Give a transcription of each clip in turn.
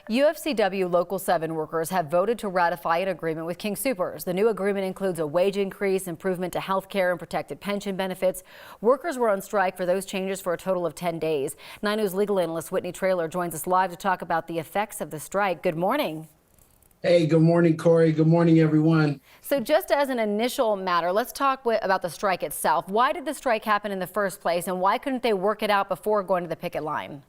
UFCW Local 7 workers have voted to ratify an agreement with King Soopers. The new agreement includes a wage increase, improvement to health care, and protected pension benefits. Workers were on strike for those changes for a total of 10 days. 9 News legal analyst Whitney Traylor joins us live to talk about the effects of the strike. Good morning. Hey, good morning, Corey. Good morning, everyone. So just as an initial matter, let's talk about the strike itself. Why did the strike happen in the first place, and why couldn't they work it out before going to the picket line?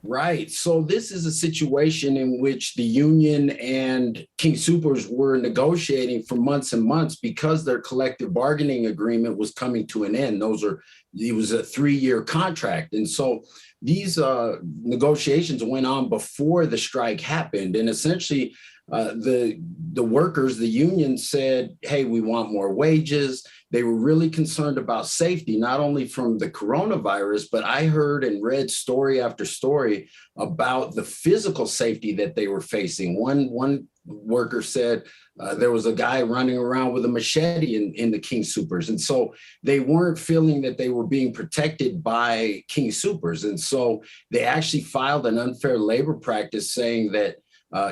Right. So this is a situation in which the union and King Soopers were negotiating for months and months because their collective bargaining agreement was coming to an end. It was a 3-year contract. And so these negotiations went on before the strike happened. And essentially, the workers, the union said, hey, we want more wages. They were really concerned about safety, not only from the coronavirus, but I heard and read story after story about the physical safety that they were facing. One worker said there was a guy running around with a machete in the King Soopers. And so they weren't feeling that they were being protected by King Soopers. And so they actually filed an unfair labor practice saying that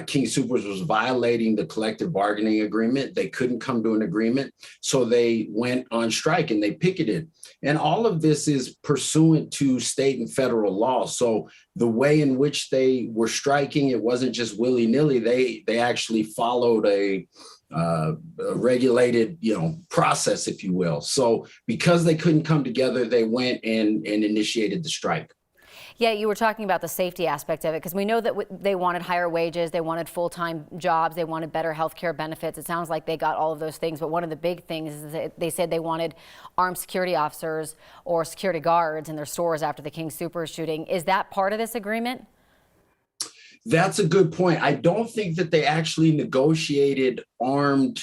King Soopers was violating the collective bargaining agreement. They couldn't come to an agreement. So they went on strike and they picketed. And all of this is pursuant to state and federal law. So the way in which they were striking, it wasn't just willy-nilly. They actually followed a regulated, process, if you will. So because they couldn't come together, they went and initiated the strike. Yeah, you were talking about the safety aspect of it, because we know that they wanted higher wages, they wanted full-time jobs, they wanted better health care benefits. It sounds like they got all of those things, but one of the big things is that they said they wanted armed security officers or security guards in their stores after the King Soopers shooting. Is that part of this agreement? That's a good point. I don't think that they actually negotiated armed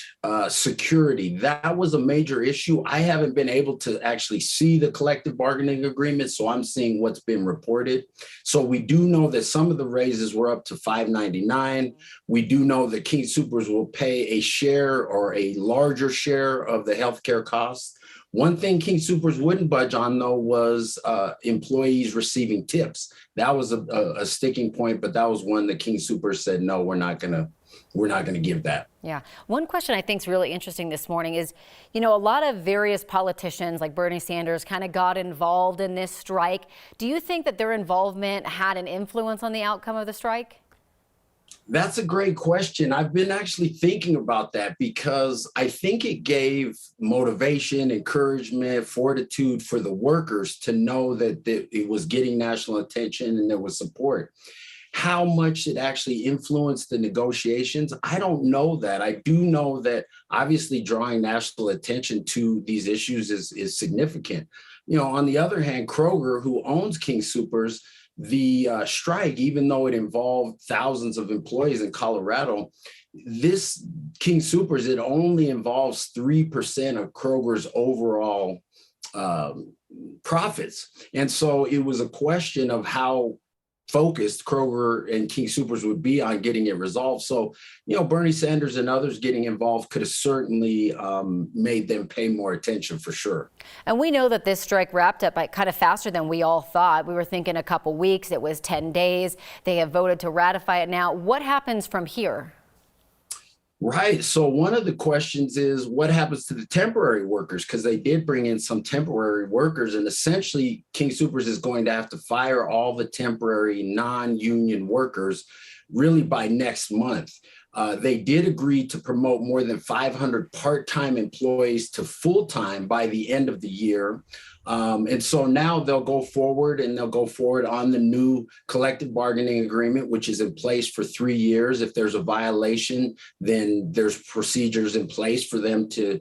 security. That was a major issue. I haven't been able to actually see the collective bargaining agreement, so I'm seeing what's been reported. So we do know that some of the raises were up to $5.99. We do know that King Soopers will pay a share or a larger share of the healthcare costs. One thing King Soopers wouldn't budge on, though, was employees receiving tips. That was a sticking point, but that was one that King Soopers said, no, we're not gonna give that. Yeah. One question I think is really interesting this morning is, a lot of various politicians like Bernie Sanders kind of got involved in this strike. Do you think that their involvement had an influence on the outcome of the strike? That's a great question. I've been actually thinking about that because I think it gave motivation, encouragement, fortitude for the workers to know that it was getting national attention and there was support. How much it actually influenced the negotiations, I don't know that. I do know that obviously drawing national attention to these issues is significant. On the other hand, Kroger, who owns King Soopers, the strike, even though it involved thousands of employees in Colorado, this King Soopers, it only involves 3% of Kroger's overall profits. And so it was a question of how focused Kroger and King Soopers would be on getting it resolved. So, Bernie Sanders and others getting involved could have certainly made them pay more attention for sure. And we know that this strike wrapped up kind of faster than we all thought. We were thinking a couple weeks. It was 10 days. They have voted to ratify it now. What happens from here? Right. So one of the questions is what happens to the temporary workers? Because they did bring in some temporary workers, and essentially King Soopers is going to have to fire all the temporary non-union workers really by next month. They did agree to promote more than 500 part-time employees to full-time by the end of the year. And so now they'll go forward on the new collective bargaining agreement, which is in place for 3 years. If there's a violation, then there's procedures in place for them to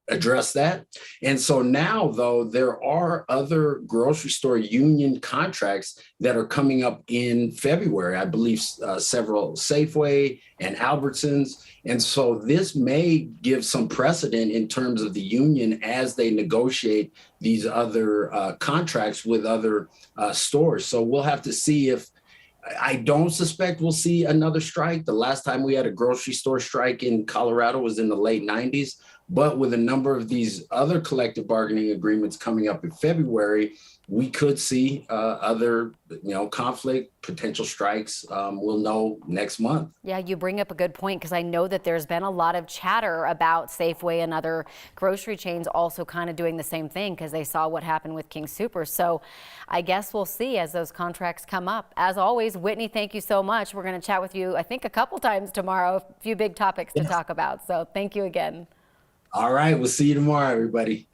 address that. And so now, though, there are other grocery store union contracts that are coming up in February. I believe several Safeway and Albertsons. And so this may give some precedent in terms of the union as they negotiate these other contracts with other stores. So we'll have to see if I don't suspect we'll see another strike. The last time we had a grocery store strike in Colorado was in the late 90s. But with a number of these other collective bargaining agreements coming up in February, we could see other, conflict, potential strikes. We'll know next month. Yeah, you bring up a good point because I know that there's been a lot of chatter about Safeway and other grocery chains also kind of doing the same thing because they saw what happened with King Soopers. So I guess we'll see as those contracts come up. As always, Whitney, thank you so much. We're going to chat with you, I think, a couple times tomorrow, a few big topics to talk about. So thank you again. All right. We'll see you tomorrow, everybody.